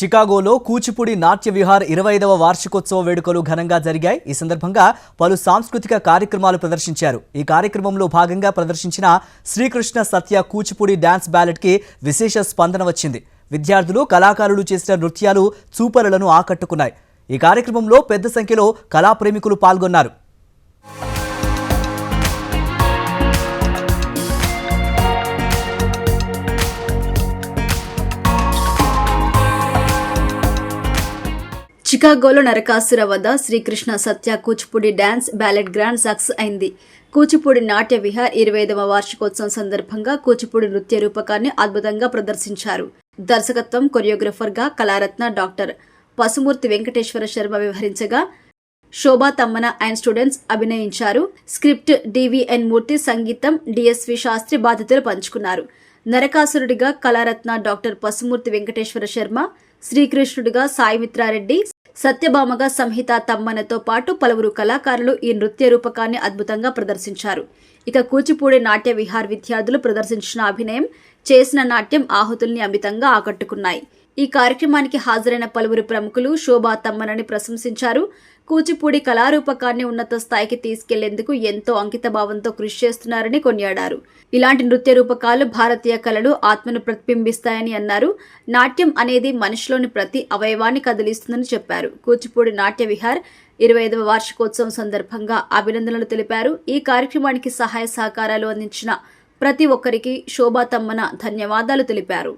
చికాగోలో కూచిపూడి నాట్య విహార్ 25వ వార్షికోత్సవ వేడుకలు ఘనంగా జరిగాయి. ఈ సందర్భంగా పలు సాంస్కృతిక కార్యక్రమాలు ప్రదర్శించారు. ఈ కార్యక్రమంలో భాగంగా ప్రదర్శించిన శ్రీకృష్ణ సత్య కూచిపూడి డాన్స్ బ్యాలెట్కి విశేష స్పందన వచ్చింది. విద్యార్థులు, కళాకారులు చేసిన నృత్యాలు చూపరులను ఆకట్టుకున్నాయి. ఈ కార్యక్రమంలో పెద్ద సంఖ్యలో కళాప్రేమికులు పాల్గొన్నారు. చికాగోలో నరకాసుర వద్ద Sri Krishna Satya Kuchipudi dance ballet grand success అయింది. కూచిపూడి నాట్య విహార్ 25వ వార్షికోత్సవం సందర్భంగా కూచిపూడి నృత్య రూపకాన్ని అద్భుతంగా ప్రదర్శించారు. దర్శకత్వం, కొరియోగ్రఫర్గా కళారత్న డాక్టర్ పసుమూర్తి వెంకటేశ్వర శర్మ వ్యవహరించగా శోభా తమ్మన అండ్ స్టూడెంట్స్ అభినయించారు. స్క్రిప్ట్ డివిఎన్ మూర్తి, సంగీతం డిఎస్వి శాస్త్రి బాధ్యతలు పంచుకున్నారు. నరకాసురుడిగా కళారత్న డాక్టర్ పసుమూర్తి వెంకటేశ్వర శర్మ, శ్రీకృష్ణుడిగా సాయిమిత్రారెడ్డి, సత్యభామగా సంహిత తమ్మనతో పాటు పలువురు కళాకారులు ఈ నృత్య రూపకాన్ని అద్భుతంగా ప్రదర్శించారు. ఇక కూచిపూడి నాట్య విహార్ విద్యార్థులు ప్రదర్శించిన అభినయం, చేసిన నాట్యం ఆహుతుల్ని అమితంగా ఆకట్టుకున్నాయి. ఈ కార్యక్రమానికి హాజరైన పలువురు ప్రముఖులు శోభా తమ్మనని ప్రశంసించారు. కూచిపూడి కళారూపకాన్ని ఉన్నత స్థాయికి తీసుకెళ్లేందుకు ఎంతో అంకితభావంతో కృషి చేస్తున్నారని కొనియాడారు. ఇలాంటి నృత్య రూపకాలు భారతీయ కళలు ఆత్మను ప్రతిబింబిస్తాయని అన్నారు. నాట్యం అనేది మనిషిలోని ప్రతి అవయవాన్ని కదిలిస్తుందని చెప్పారు. కూచిపూడి నాట్య విహార్ 25వ వార్షికోత్సవం సందర్భంగా అభినందనలు తెలిపారు. ఈ కార్యక్రమానికి సహాయ సహకారాలు అందించిన ప్రతి ఒక్కరికి శోభా తమ్మన ధన్యవాదాలు తెలిపారు.